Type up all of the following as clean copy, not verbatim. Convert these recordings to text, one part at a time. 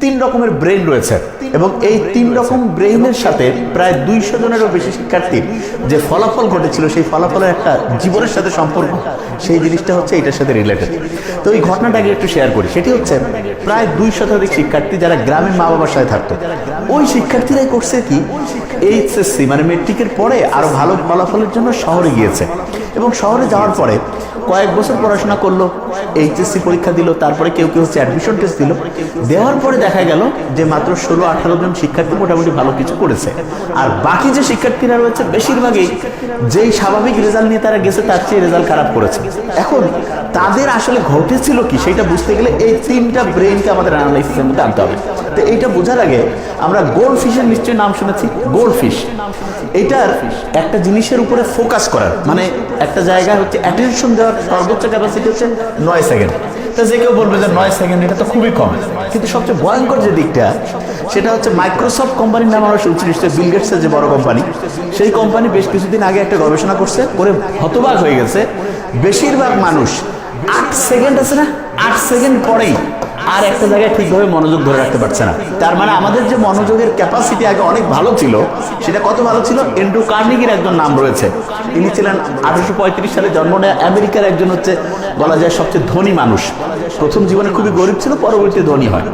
তিন রকমের ব্রেন রয়েছে এবং এই তিন রকম ব্রেইনের সাথে প্রায় 200 জনেরও বেশি শিক্ষার্থীর যে ফলাফল ঘটেছিল সেই ফলাফলের একটা জীবনের সাথে সম্পর্ক, সেই জিনিসটা হচ্ছে এটার সাথে রিলেটেড। তো এই ঘটনাটাকে একটু শেয়ার করি। সেটি হচ্ছে প্রায় 200 শতাধিক শিক্ষার্থী যারা গ্রামের মা বাবার সাথে থাকতো, ওই শিক্ষার্থীরাই করছে কি এইচএসসি মানে মেট্রিকের পরে আরো ভালো ফলাফলের জন্য শহরে গিয়েছে এবং শহরে যাওয়ার পরে কয়েক বছর পড়াশোনা করলো, এইচএসসি পরীক্ষা দিল, তারপরে কেউ কেউ হচ্ছে অ্যাডমিশন টেস্ট দিল, দেওয়ার পরে দেখা গেল যে মাত্র 16-18 জন শিক্ষার্থী মোটামুটি ভালো কিছু করেছে। আর বাকি যে শিক্ষার্থীরা রয়েছে বেশিরভাগই যেই স্বাভাবিক রেজাল্ট নিয়ে তারা গেছে তার চেয়ে রেজাল্ট খারাপ করেছে। এখন তাদের আসলে ঘটেছিল কি সেটা বুঝতে গেলে এই তিনটা ব্রেনকে আমাদের অ্যানালাইসিসের মধ্যে আনতে হবে। তো এইটা বোঝার আগে আমরা গোল্ড ফিশের নিশ্চয়ই নাম শুনেছি। গোল্ড ফিশ এটার একটা জিনিসের উপরে ফোকাস করার মানে একটা জায়গায় হচ্ছে অ্যাটেনশন দেওয়ার সর্বোচ্চ ক্যাপাসিটি হচ্ছে 9 সেকেন্ড। তা যে কেউ বলবে যে 9 সেকেন্ড এটা তো খুবই কম, কিন্তু সবচেয়ে ভয়ঙ্কর যে দিকটা সেটা হচ্ছে মাইক্রোসফট কোম্পানির নাম আমরা শুনছি নিশ্চয়ই, বিল গেটসের যে বড় কোম্পানি, সেই কোম্পানি বেশ কিছুদিন আগে একটা গবেষণা করছে, করে হতবাক হয়ে গেছে। বেশিরভাগ মানুষ 8 সেকেন্ড আছে না, 8 সেকেন্ড পরেই আর একটা জায়গায় ঠিকভাবে মনোযোগ ধরে রাখতে পারছে না। তার মানে আমাদের যে মনোযোগের ক্যাপাসিটি আগে অনেক ভালো ছিল, সেটা কত ভালো ছিল। এন্ড্রু কার্নেগির একজন নাম রয়েছে, তিনি ছিলেন 1835 সালে জন্ম নেয়া আমেরিকার একজন হচ্ছে বলা যায় সবচেয়ে ধনী মানুষ। প্রথম জীবনে খুবই গরিব ছিল, পরবর্তী ধনী হয়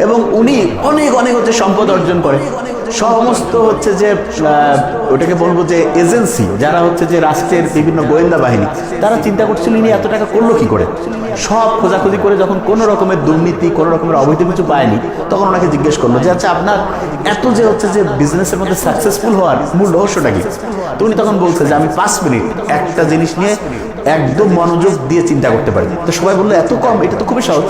এবং উনি অনেক অনেক হচ্ছে সম্পদ অর্জন করে। সমস্ত হচ্ছে যে ওটাকে বলবো যে এজেন্সি যারা হচ্ছে যে রাষ্ট্রের বিভিন্ন গোয়েন্দা বাহিনী, তারা চিন্তা করছিল ইনি এত টাকা করলো কি করে। সব খোঁজাখুঁজি করে যখন কোনো রকমের দুর্নীতি কোনো রকমের অবৈধ কিছু পায়নি, তখন ওনাকে জিজ্ঞেস করলো যে আচ্ছা আপনার এত যে হচ্ছে যে বিজনেসের মধ্যে সাকসেসফুল হওয়ার মূল রহস্যটা কি। তো উনি তখন বলছে যে আমি 5 মিনিট একটা জিনিস নিয়ে একদম মনোযোগ দিয়ে চিন্তা করতে পারি। তো সবাই বললো এত কম, এটা তো খুবই সহজ।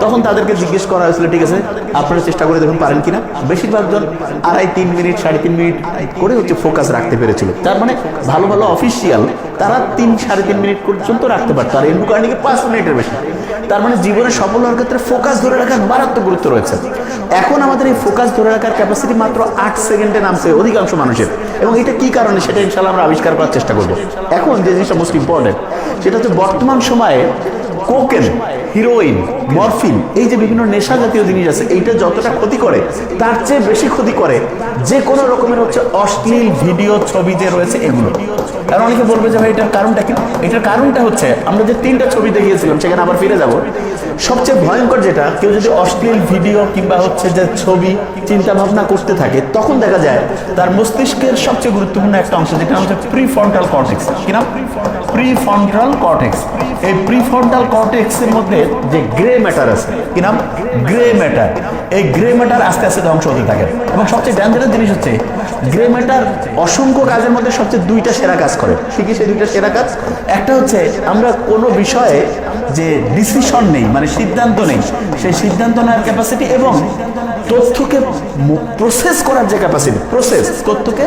তখন তাদেরকে জিজ্ঞেস করা হয়েছিল ঠিক আছে আপনারা চেষ্টা করে দেখুন পারেন কিনা। বেশিরভাগ জন 2.5-3 মিনিট 3.5 মিনিট করে হচ্ছে ফোকাস রাখতে পেরেছিল। তার মানে ভালো ভালো অফিসিয়াল তারা 3-3.5 মিনিট পর্যন্ত রাখতে পারতো, আর এন্ড্রু কার্নেগি 5 মিনিটের বেশি। তার মানে জীবনে সফল হওয়ার ক্ষেত্রে ফোকাস ধরে রাখার মারাত্মক গুরুত্ব রয়েছে। এখন আমাদের এই ফোকাস ধরে রাখার ক্যাপাসিটি মাত্র 8 সেকেন্ডে নামছে অধিকাংশ মানুষের, এবং এটা কি কারণে সেটা ইনশাআল্লাহ আমরা আবিষ্কার করার চেষ্টা করবো। এখন যে জিনিসটা মোস্ট ইম্পর্টেন্ট সেটা হচ্ছে বর্তমান সময়ে কোকেন, হিরোইন, মরফিন, এই যে বিভিন্ন নেশা জাতীয় জিনিস আছে, এইটা যতটা ক্ষতি করে তার চেয়ে বেশি ক্ষতি করে যে কোনো রকমের হচ্ছে অশ্লীল ভিডিও ছবি যে রয়েছে এগুলো। কারণ অনেকে বলবে যে ভাই এটার কারণটা কি। এটার কারণটা হচ্ছে আমরা যে 3টা ছবি দেখিয়েছিলাম সেখানে আবার ফিরে যাব। সবচেয়ে ভয়ঙ্কর যেটা, কেউ যদি অশ্লীল ভিডিও কিংবা হচ্ছে যে ছবি চিন্তা ভাবনা করতে থাকে, তখন দেখা যায় তার মস্তিষ্কের সবচেয়ে গুরুত্বপূর্ণ একটা অংশ যেটা হচ্ছে প্রিফ্রন্টাল কর্টেক্স। কি নাম? Prefrontal cortex. এই প্রিফ্রন্টাল কর্টেক্সের মধ্যে যে গ্রে ম্যাটার আছে, কি নাম? Grey matter. এই গ্রে ম্যাটার আস্তে আস্তে ধ্বংস হতে থাকে এবং সবচেয়ে ডেঞ্জারাস জিনিস হচ্ছে গ্রে ম্যাটার অসংখ্য কাজের মধ্যে সবচেয়ে 2টা সেরা কাজ করে। ঠিকই সেই 2টা সেরা কাজ, একটা হচ্ছে আমরা কোনো বিষয়ে যে ডিসিশন নেই মানে সিদ্ধান্ত নেই, সেই সিদ্ধান্ত নেওয়ার ক্যাপাসিটি এবং তথ্যকে প্রসেস করার যে ক্যাপাসিটি, তথ্যকে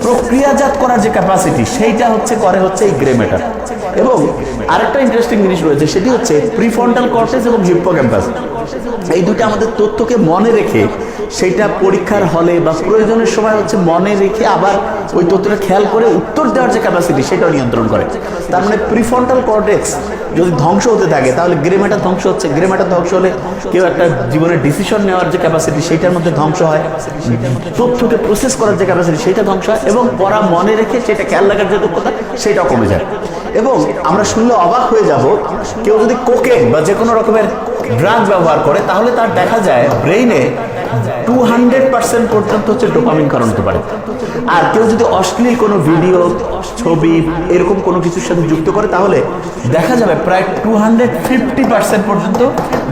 প্রক্রিয়াজাত করার যে ক্যাপাসিটি, সেইটা হচ্ছে করে হচ্ছে এই গ্রে ম্যাটার। এবং আরেকটা ইন্টারেস্টিং জিনিস রয়েছে, সেটি হচ্ছে প্রিফ্রন্টাল কর্টেক্স এবং হিপ্পোক্যাম্পাস। এই দুটো আমাদের তথ্যকে মনে রেখে সেইটা পরীক্ষার হলে বা প্রয়োজনের সময় হচ্ছে মনে রেখে আবার ওই তথ্যটা খেয়াল করে উত্তর দেওয়ার যে ক্যাপাসিটি সেটাও নিয়ন্ত্রণ করে। তার মানে প্রিফ্রন্টাল কর্টেক্স যদি ধ্বংস হতে থাকে তাহলে গ্রে ম্যাটার ধ্বংস হচ্ছে। গ্রে ম্যাটার ধ্বংস হলে কেউ একটা জীবনের ডিসিশন নেওয়ার যে ক্যাপাসিটি সেইটার মধ্যে ধ্বংস হয়, তথ্যকে প্রসেস করার যে ক্যাপাসিটি সেইটা ধ্বংস হয়, এবং পড়া মনে রেখে সেটা খেয়াল রাখার যে দক্ষতা সেটাও কমে যায়। এবং আমরা শুনলে অবাক হয়ে যাব, কেউ যদি কোকেন বা যে কোনো রকমের ড্রাগ ব্যবহার করে তাহলে তার দেখা যায় ব্রেইনে 200% পর্যন্ত হচ্ছে ডোপামিন কারণ হতে পারে। আর কেউ যদি অশ্লীল কোনো ভিডিও, ছবি এরকম কোনো কিছুর সাথে যুক্ত করে তাহলে দেখা যাবে প্রায় 250% পর্যন্ত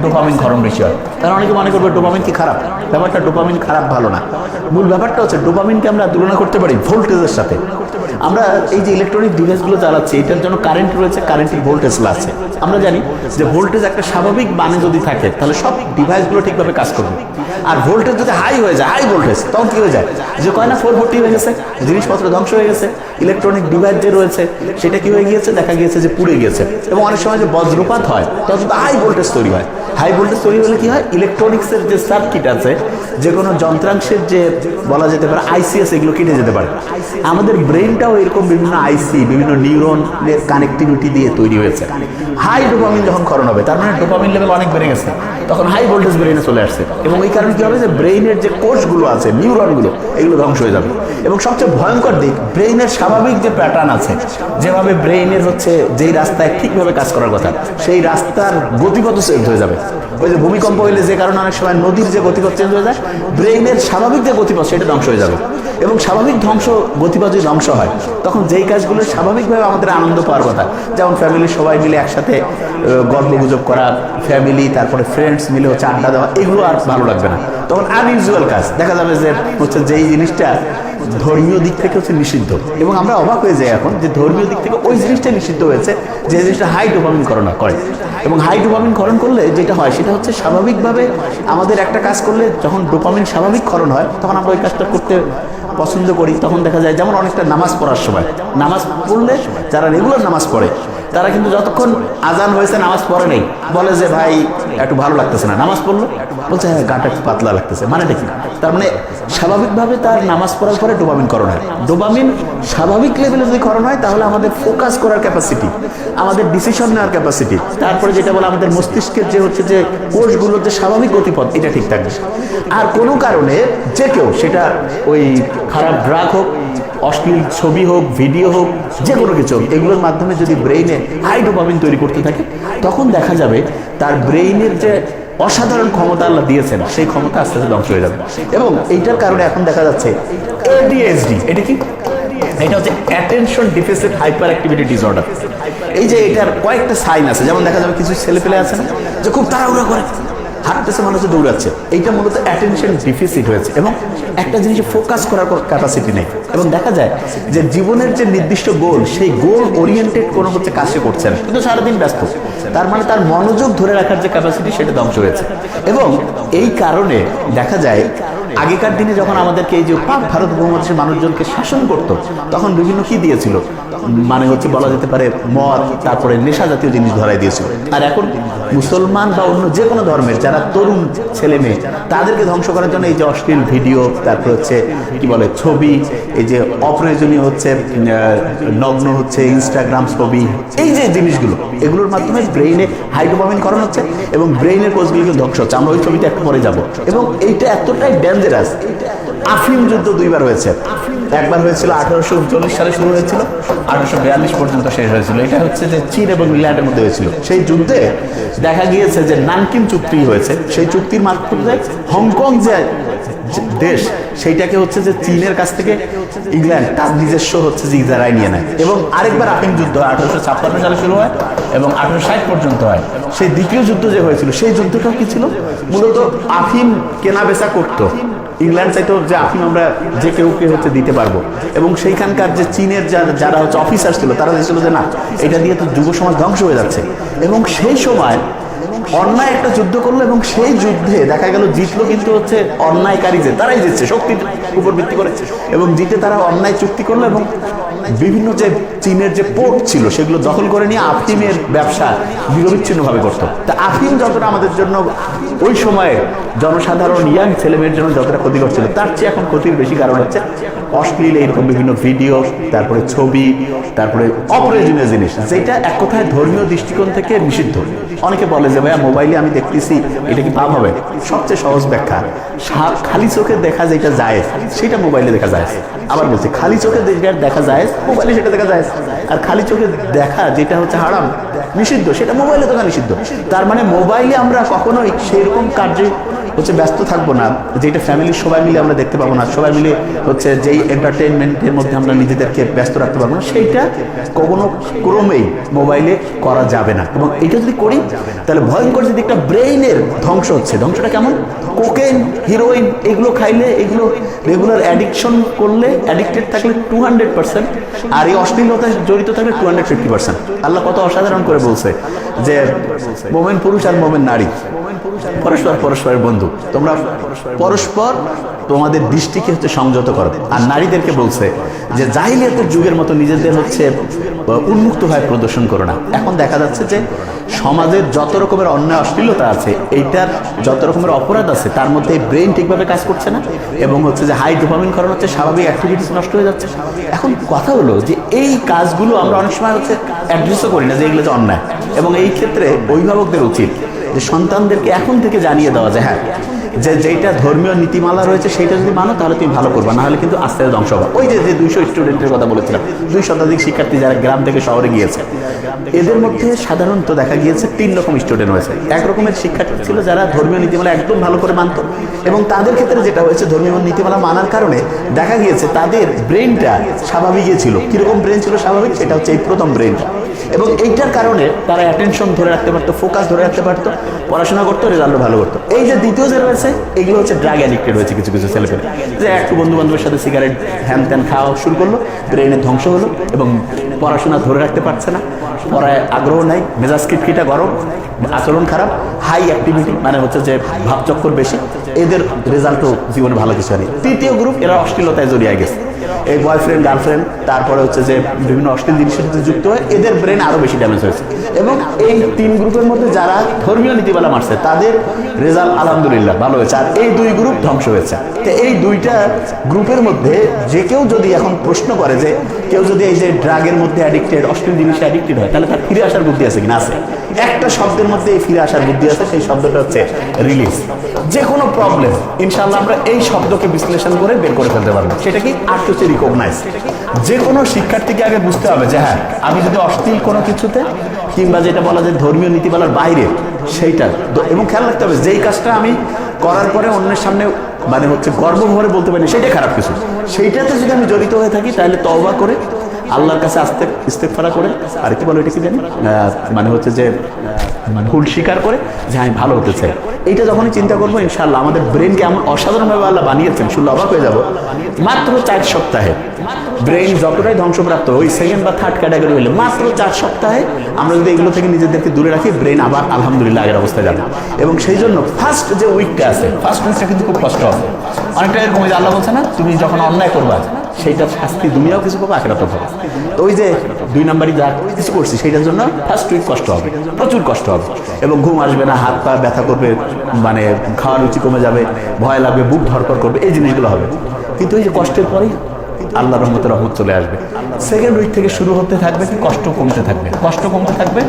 ডোপামিন ক্ষরণ বেশি হয়। কারণ অনেকে মনে করবে ডোপামিন কি খারাপ, ব্যাপারটা ডোপামিন খারাপ ভালো না। মূল ব্যাপারটা হচ্ছে ডোপামিনকে আমরা তুলনা করতে পারি ভোল্টেজের সাথে। আমরা এই যে ইলেকট্রনিক ডিভাইসগুলো চালাচ্ছি এটার জন্য কারেন্ট রয়েছে, কারেন্টের ভোল্টেজ আছে। আমরা জানি যে ভোল্টেজ একটা স্বাভাবিক মানে যদি থাকে তাহলে সব ডিভাইসগুলো ঠিকভাবে কাজ করবে। আর ভোল্টেজ যদি হাই হয়ে যায়, হাই ভোল্টেজ, তখন কি হয়ে যায় যে কয় না 440 হয়ে গেছে, জিনিসপত্র ধ্বংস হয়ে গেছে, ইলেকট্রনিক ডিভাইস যে রয়েছে সেটা কি হয়ে গিয়েছে, দেখা গিয়েছে যে পুড়ে গিয়েছে। এবং অনেক সময় যে বজ্রপাত হয় তখন হাই ভোল্টেজ তৈরি হয়। হাই ভোল্টেজ তৈরি হলে কি হয়, ইলেকট্রনিক্সের যে সার্কিট আছে, যে কোনো যন্ত্রাংশের যে বলা যেতে পারে আইসিএস, এগুলো কেটে যেতে পারে। আমাদের ব্রেনটাও এরকম বিভিন্ন আইসি, বিভিন্ন নিউরনের কানেক্টিভিটি দিয়ে তৈরি হয়েছে। হাই ডোপামিন যখন ক্ষরণ হবে, তার মানে ডোপামিন লেভেল অনেক বেড়ে গেছে, তখন হাই ভোল্টেজ ব্রেইনে চলে আসছে, এবং এই কারণে কি হবে যে ব্রেইনের যে কোষগুলো আছে, নিউরনগুলো, এগুলো ধ্বংস হয়ে যাবে। এবং সবচেয়ে ভয়ঙ্কর দিক, ব্রেইনের স্বাভাবিক যে প্যাটার্ন আছে, যেভাবে ব্রেইনের হচ্ছে যেই রাস্তায় ঠিকভাবে কাজ করার কথা, সেই রাস্তার গতিপথ চেঞ্জ হয়ে যাবে। ওই যে ভূমিকম্প হইলে যে কারণে অনেক সময় নদীর যে গতিপথ চেঞ্জ হয়ে যায়, ব্রেইনের স্বাভাবিক যে গতিপথ সেটা ধ্বংস হয়ে যাবে। এবং স্বাভাবিক গতিপথ যদি ধ্বংস হয়, তখন যেই কাজগুলো স্বাভাবিকভাবে আমাদের আনন্দ পাওয়ার কথা, যেমন ফ্যামিলির সবাই মিলে একসাথে গল্প গুজব করা, ফ্যামিলি তারপরে ফ্রেন্ডস মিলে হচ্ছে আড্ডা দেওয়া, এগুলো আর ভালো লাগবে না। তখন আনইউজুয়াল কাজ দেখা যাবে যে হচ্ছে যেই জিনিসটা ধর্মীয় দিক থেকে হচ্ছে নিষিদ্ধ, এবং আমরা অবাক হয়ে যাই এখন যে ধর্মীয় দিক থেকে ওই জিনিসটা নিষিদ্ধ হয়েছে যে জিনিসটা হাই ডোপামিন করণ করে। এবং হাই ডোপামিন ক্ষরণ করলে যেটা হয় সেটা হচ্ছে স্বাভাবিকভাবে আমাদের একটা কাজ করলে যখন ডোপামিন স্বাভাবিক ক্ষরণ হয়, তখন আমরা ওই কাজটা করতে পছন্দ করি। তখন দেখা যায় যেমন অনেকটা নামাজ পড়ার সময়, নামাজ পড়লে যারা রেগুলার নামাজ পড়ে তারা কিন্তু যতক্ষণ আজান হয়েছে নামাজ পড়ে নেই, বলে যে ভাই একটু ভালো লাগতেছে না, নামাজ পড়লো, বলছে হ্যাঁ গাটা একটু পাতলা লাগতেছে, মানে দেখি তার মানে স্বাভাবিকভাবে তার নামাজ পড়ার পরে ডোপামিন করণ হয়। ডোপামিন স্বাভাবিক লেভেলে যদি করণ হয়, তাহলে আমাদের ফোকাস করার ক্যাপাসিটি, আমাদের ডিসিশন নেওয়ার ক্যাপাসিটি, তারপরে যেটা বলে আমাদের মস্তিষ্কের যে হচ্ছে যে কোষগুলোর যে স্বাভাবিক গতিপথ, এটা ঠিক থাকবে। আর কোনো কারণে যে কেউ, সেটা ওই খারাপ ড্রাগ হোক, অশ্লীল ছবি হোক, ভিডিও হোক, যে কোনো কিছু হোক, এগুলোর মাধ্যমে যদি ব্রেইনে হাই ডোপামিন তৈরি করতে থাকে, তখন দেখা যাবে তার ব্রেইনের যে অসাধারণ ক্ষমতা আল্লাহ দিয়েছেন, সেই ক্ষমতা আস্তে আস্তে ধ্বংস হয়ে যাবে। এবং এইটার কারণে এখন দেখা যাচ্ছে ADHD, এটা কি? এটা হচ্ছে attention deficit hyper activity disorder. এই যে এটার কয়েকটা সাইন আছে, যেমন দেখা যাবে কিছু ছেলেপেলে আছে না যে খুব তাড়াহুড়া করে হাঁটতেছে, মানুষ দৌড়াচ্ছে, এইটা মূলত অ্যাটেনশন ডিফিসিট হয়েছে, এবং একটা জিনিসে ফোকাস করার ক্যাপাসিটি নেই। এবং দেখা যায় যে জীবনের যে নির্দিষ্ট গোল, সেই গোল ওরিয়েন্টেড কোনো হচ্ছে কাজে করছে না, কিন্তু সারাদিন ব্যস্ত, তার মানে তার মনোযোগ ধরে রাখার যে ক্যাপাসিটি সেটা ধ্বংস হয়েছে। এবং এই কারণে দেখা যায় আগেকার দিনে যখন আমাদেরকে এই যে পাক ভারত উপমহাদেশের মানুষজনকে শাসন করতো, তখন বিভিন্ন কি দিয়েছিল, মানে হচ্ছে বলা যেতে পারে মদ, তারপরে নেশা জাতীয় জিনিস ধরাই দিয়েছিল। আর এখন মুসলমান বা অন্য যে কোনো ধর্মের যারা তরুণ ছেলে মেয়ে, তাদেরকে ধ্বংস করার জন্য এই যে অশ্লীল ভিডিও, তারপর হচ্ছে কি বলে ছবি, এই যে অপ্রয়োজনীয় হচ্ছে নগ্ন হচ্ছে ইনস্টাগ্রাম ছবি, এই যে জিনিসগুলো, এগুলোর মাধ্যমে ব্রেইনে হাই ডোপামিন করণ হচ্ছে এবং ব্রেইনের কোষগুলো ধ্বংস হচ্ছে। আমরা ওই ছবিটা একটু পরে যাব। এবং এইটা এতটাই ডেঞ্জারাস, আফিম যুদ্ধ দুইবার হয়েছে। একবার হয়েছিল 1839 সালে শুরু হয়েছিল, 1842 পর্যন্ত শেষ হয়েছিল। এটা হচ্ছে যে চীন এবং ইংল্যান্ডের মধ্যে হয়েছিল। সেই যুদ্ধে দেখা গিয়েছে যে নানকিন চুক্তি হয়েছে, সেই চুক্তির মাধ্যমে হংকং যে দেশ, সেইটাকে হচ্ছে যে চীনের কাছ থেকে ইংল্যান্ড তার নিজস্ব হচ্ছে যে ইজারায় নিয়ে নেয়। এবং আরেকবার আফিম যুদ্ধ 1856 সালে শুরু হয় এবং 1860 পর্যন্ত হয়। সেই দ্বিতীয় যুদ্ধ যে হয়েছিল, সেই যুদ্ধটাও কি ছিল, মূলত আফিম কেনা বেচা করতো। ইংল্যান্ড চাইতো যে আফিম আমরা যে কেউকে হচ্ছে দিতে পারবো, এবং সেইখানকার যে চীনের যারা হচ্ছে অফিসার ছিল, তারা দেখছিল যে না, এটা দিয়ে তো যুব সমাজ ধ্বংস হয়ে যাচ্ছে। এবং সেই সময় অন্যায় একটা যুদ্ধ করলো, এবং সেই যুদ্ধে দেখা গেল জিতলো কিন্তু হচ্ছে অন্যায়কারী, যে তারাই জিতছে শক্তির উপর ভিত্তি করে, এবং জিতে তারা অন্যায় চুক্তি করলো এবং বিভিন্ন যে চীনের যে পোর্ট ছিল সেগুলো দখল করে নিয়ে আফিমের ব্যবসা নিরবিচ্ছিন্নভাবে করতো। তা আফিম যতটা আমাদের জন্য ওই সময়ে জনসাধারণ ইয়াং ছেলেমেয়ের জন্য যতটা ক্ষতি করছিল, তার চেয়ে এখন ক্ষতির বেশি কারণ হচ্ছে অশ্লীল এইরকম বিভিন্ন ভিডিও, তারপরে ছবি, তারপরে অপ্রয়োজনীয় জিনিস, যেটা এক কথায় ধর্মীয় দৃষ্টিকোণ থেকে নিষিদ্ধ। অনেকে বলে যে ভাইয়া মোবাইলে আমি দেখতেছি, এটা কি পাপ হবে? সবচেয়ে সহজ ব্যাখ্যা, খালি চোখে দেখা যেটা যায় সেটা মোবাইলে দেখা যায়। আবার বলছি, খালি চোখে দেখা যায় মোবাইলে সেটা দেখা যায়, আর খালি চোখে দেখা যেটা হচ্ছে হারাম, নিষিদ্ধ, সেটা মোবাইলে দেখা নিষিদ্ধ। তার মানে মোবাইলে আমরা কখনোই সেরকম কার্যে হচ্ছে ব্যস্ত থাকবো না যেটা ফ্যামিলির সবাই মিলে আমরা দেখতে পাবো না, সবাই মিলে হচ্ছে যেই এন্টারটেনমেন্টের মধ্যে আমরা নিজেদেরকে ব্যস্ত রাখতে পারবো না, সেইটা কোনো ক্রমেই মোবাইলে করা যাবে না। এবং এটা যদি করি তাহলে ভয়ঙ্কর যে দিকটা, ব্রেইনের ধ্বংস হচ্ছে। ধ্বংসটা কেমন? কোকেন, হিরোইন, এগুলো খাইলে, এগুলো রেগুলার অ্যাডিকশন করলে, অ্যাডিক্টেড থাকলে 200%, আর এই অশ্লীলতায় জড়িত থাকলে 250%। আল্লাহ কত অসাধারণ করে বলছে যে মোমেন পুরুষ আর মোমেন নারী পরস্পরের বন্ধু, তোমরা পরস্পর তোমাদের দৃষ্টিকে হচ্ছে সংযত করো। আর নারীদেরকে বলছে যে জাহিলিয়াতের যুগের মতো নিজেদের হচ্ছে উন্মুক্ত হয়ে প্রদর্শন করো না। এখন দেখা যাচ্ছে যে সমাজের যত রকমের অন্যায় অশ্লীলতা আছে, এইটার যত রকমের অপরাধ আছে, তার মধ্যে ব্রেন ঠিকভাবে কাজ করছে না, এবং হচ্ছে যে হাই ডোপামিন কারণ হচ্ছে স্বাভাবিক অ্যাক্টিভিটিস নষ্ট হয়ে যাচ্ছে। এখন কথা হলো যে এই কাজগুলো আমরা অনেক সময় হচ্ছে অ্যাড্রেসও করি না যে এগুলো যে অন্যায়। এবং এই ক্ষেত্রে অভিভাবকদের উচিত যে সন্তানদেরকে এখন থেকে জানিয়ে দেওয়া যে হ্যাঁ, যে যেটা ধর্মীয় নীতিমালা রয়েছে সেইটা যদি মানো তাহলে তুমি ভালো করবে, না হলে কিন্তু আস্তে আস্তে ধ্বংস হবে। ওই যে 200 স্টুডেন্টের কথা বলেছিলাম, 2 শতাধিক শিক্ষার্থী যারা গ্রাম থেকে শহরে গিয়েছে, এদের মধ্যে সাধারণত দেখা গিয়েছে 3 রকম স্টুডেন্ট হয়েছে। এক রকমের শিক্ষার্থী ছিল যারা ধর্মীয় নীতিমালা একদম ভালো করে মানত, এবং তাদের ক্ষেত্রে যেটা হয়েছে ধর্মীয় নীতিমালা মানার কারণে দেখা গিয়েছে তাদের ব্রেনটা স্বাভাবিকই ছিল। কীরকম ব্রেন ছিল স্বাভাবিক, সেটা হচ্ছে এই প্রথম ব্রেনটা। এবং এইটার কারণে তারা অ্যাটেনশন ধরে রাখতে পারতো, ফোকাস ধরে রাখতে পারতো, পড়াশোনা করতো, রেজাল্টও ভালো করতো। এই যে দ্বিতীয় যে রয়েছে, এগুলো হচ্ছে ড্রাগ অ্যাডিক্টেড হয়েছে কিছু কিছু ছেলেপেলে, যে একটু বন্ধু বান্ধবের সাথে সিগারেট হ্যান ত্যান খাওয়া শুরু করলো, ব্রেনের ধ্বংস হলো এবং পড়াশোনা ধরে রাখতে পারছে না, পড়ায় আগ্রহ নাই, মেজাজ খিটখিটা গরম, আচরণ খারাপ, হাই অ্যাক্টিভিটি মানে হচ্ছে যে ভাবচক্কর বেশি, এদের রেজাল্টও জীবনে ভালো কিছু নেই। তৃতীয় গ্রুপ, এরা অশ্লীলতায় জড়িয়ে গেছে, এই বয়ফ্রেন্ড গার্লফ্রেন্ড, তারপরে হচ্ছে যে বিভিন্ন অশ্লীল জিনিসের সাথে যুক্ত হয়, এদের ব্রেন আরও বেশি ড্যামেজ হয়েছে। এবং এই 3 গ্রুপের মধ্যে যারা ধর্মীয় নীতিমালা মারছে তাদের রেজাল্ট আলহামদুলিল্লাহ ভালো হয়েছে, আর এই 2 গ্রুপ ধ্বংস হয়েছে। তো এই 2টা গ্রুপের মধ্যে যে কেউ যদি এখন প্রশ্ন করে যে কেউ যদি এই যে ড্রাগের মধ্যে অ্যাডিক্টেড, অশ্লীল জিনিসে অ্যাডিক্টেড হয়, তাহলে তার ফিরে আসার বুদ্ধি আছে কিনা? আছে। একটা শব্দের মধ্যে এই ফিরে আসার বুদ্ধি আছে, সেই শব্দটা হচ্ছে রিলিজ। যে কোনো প্রবলেম ইনশাআল্লাহ আমরা এই শব্দকে বিশ্লেষণ করে বের করে ফেলতে পারবো। সেটা কি? আর হচ্ছে রিকগনাইজ। যে কোনো শিক্ষার্থীকে আগে বুঝতে হবে যে হ্যাঁ, আমি যদি অশ্লীল কোনো কিছুতে কিংবা যেটা বলা যায় ধর্মীয় নীতিমালার বাইরে সেইটা, এবং খেয়াল রাখতে হবে যেই কাজটা আমি করার পরে অন্যের সামনে মানে হচ্ছে গর্ব ভরে বলতে পারি সেটাই খারাপ কিছু, সেইটাতে যদি আমি জড়িত হয়ে থাকি তাহলে তওবা করে আল্লাহর কাছে ইস্তেগফার করে, আর কি বলে এটা কি জানি, মানে হচ্ছে যে ভুল স্বীকার করে যে আমি ভালো হতে চাই, এইটা যখনই চিন্তা করবো ইনশাআল্লাহ আমাদের ব্রেনকে এমন অসাধারণভাবে আল্লাহ বানিয়েছেন, শুনলে অবাক হয়ে যাব। মাত্র 4 সপ্তাহে ব্রেন যতটাই ধ্বংসপ্রাপ্ত, ওই সেকেন্ড বা থার্ড ক্যাটাগরি হলে মাত্র 4 সপ্তাহে আমরা যদি এগুলো থেকে নিজেদেরকে দূরে রাখি, ব্রেন আবার আলহামদুলিল্লাহ আগের অবস্থায় যাবে। এবং সেই জন্য ফার্স্ট যে উইকটা আছে, ফার্স্ট উইকটা কিন্তু খুব কষ্ট হবে। অনেকটা এরকম যে আল্লাহ বলছে না, তুমি যখন অন্যায় করবা সেইটা শাস্তি দুনিয়াও কিছু পাবো, আখিরাতেও পাবো। তো ওই যে 2 নাম্বারই যা কিছু করছি সেইটার জন্য ফার্স্ট উইক কষ্ট হবে, প্রচুর কষ্ট হবে, এবং ঘুম আসবে না, হাত পা ব্যথা করবে, মানে খাওয়ার রুচি কমে যাবে, ভয় লাগবে, বুক ধরপড় করবে, এই জিনিসগুলো হবে। কিন্তু এই যে কষ্টের পরেই আল্লাহর রহমত চলে আসবে। সেকেন্ড উইক থেকে শুরু হতে থাকবে কি কষ্ট কমতে থাকবে, কষ্ট কমতে থাকবে,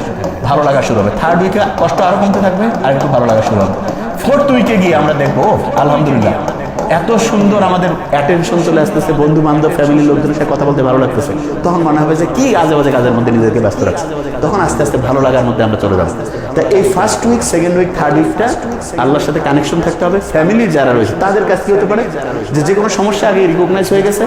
ভালো লাগা শুরু হবে। থার্ড উইকে কষ্ট আরো কমতে থাকবে, আর একটু ভালো লাগা শুরু হবে। ফোর্থ উইকে গিয়ে আমরা দেখবো আলহামদুলিল্লাহ এত সুন্দর আমাদের অ্যাটেনশন চলে আসতেছে, বন্ধু বান্ধব ফ্যামিলির লোকজনের সাথে কথা বলতে ভালো লাগতেছে, তখন মনে হবে যে কি আজে বাজে কাজের মধ্যে নিজেকে ব্যস্ত রাখছে, তখন আস্তে আস্তে ভালো লাগার মধ্যে আমরা চলে যাবো। তা এই first week, second week, third উইকটা আল্লাহর সাথে কানেকশন থাকতে হবে। ফ্যামিলির যারা রয়েছে তাদের কাছে কি হতে পারে যে কোনো সমস্যা আগে রিকগনাইজ হয়ে গেছে,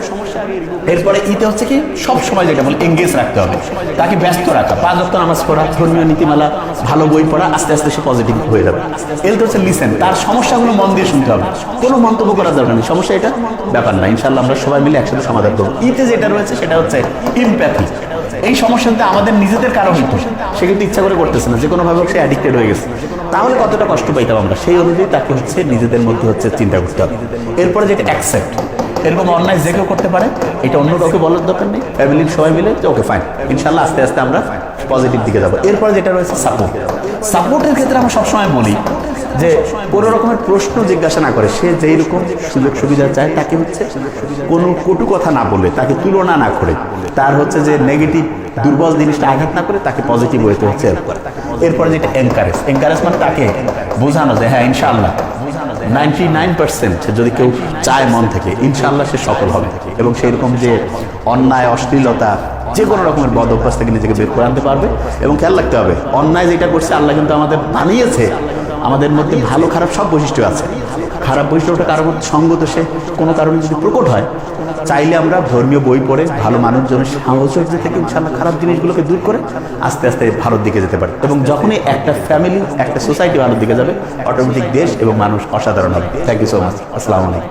এরপরে ইতে হচ্ছে কি সব সময় যেটা বলে এঙ্গেজ রাখতে হবে, তাকে ব্যস্ত রাখা, 5 ওয়াক্ত নামাজ পড়া, ধর্মীয় নীতিমালা, ভালো বই পড়া, আস্তে আস্তে সে পজিটিভ হয়ে যাবে। এলতে হচ্ছে লিসেন, তার সমস্যাগুলো মন দিয়ে শুনতে হবে, কোনো মন্তব্য করার দরকার নেই, সমস্যা এটা ব্যাপার না, ইনশাআল্লাহ আমরা সবাই মিলে একসাথে সমাধান করবো। ইতে যেটা রয়েছে সেটা হচ্ছে ইমপ্যাথি। এই সমস্যাটা আমাদের নিজেদের কারো হইতো, সে কিন্তু ইচ্ছা করে করতেছে না, যে কোনোভাবে সে অ্যাডিক্টেড হয়ে গেছে, তাহলে কতটা কষ্ট পাইতাম আমরা, সেই অনুযায়ী তাকে হচ্ছে নিজেদের মধ্যে হচ্ছে চিন্তা করতে হবে। এরপরে যেটা অ্যাকসেপ্ট, এরকম অন্যায় যে কেউ করতে পারে, এটা অন্য কাউকে বলার দরকার নেই, ফ্যামিলির সবাই মিলে যে ওকে ফাইন, ইনশাআল্লাহ আস্তে আস্তে আমরা পজিটিভ দিকে যাবো। এরপরে যেটা রয়েছে সাপোর্ট। সাপোর্টের ক্ষেত্রে আমরা সবসময় বলি যে কোনো রকমের প্রশ্ন জিজ্ঞাসা না করে, সে যেই রকম সুযোগ সুবিধা চায় তাকে হচ্ছে কোনো কটু কথা না বলে, তাকে তুলনা না করে, তার হচ্ছে যে নেগেটিভ দুর্বল জিনিসটা আঘাত না করে তাকে পজিটিভ ওয়েতে হচ্ছে হেল্প করে। এরপরে যেটা এনকারেজ, এনকারেজ মানে তাকে বোঝানো যে হ্যাঁ ইনশাআল্লাহ 99% যদি কেউ চায় মন থেকে, ইনশাআল্লাহ সে সফল হবে। এবং সেই রকম যে অন্যায়, অশ্লীলতা, যে কোনো রকমের বদ অভ্যাস থেকে নিজেকে বের করে আনতে পারবে। এবং খেয়াল রাখতে হবে অন্যায় যেটা করছে আল্লাহ কিন্তু আমাদের বানিয়েছে, আমাদের মধ্যে ভালো খারাপ সব বৈশিষ্ট্য আছে। খারাপ বৈশিষ্ট্যটা কারোর সঙ্গত সে কোনো কারণে যদি প্রকট হয়, চাইলে আমরা ধর্মীয় বই পড়ে ভালো মানুষজনের সাহচর্য থেকে ইনশাআল্লাহ খারাপ জিনিসগুলোকে দূর করে আস্তে আস্তে ভালোর দিকে যেতে পারে। এবং যখনই একটা ফ্যামিলি, একটা সোসাইটি ভালোর দিকে যাবে, অটোমেটিক দেশ এবং মানুষ অসাধারণ হবে। Thank you so much. আসসালামু আলাইকুম।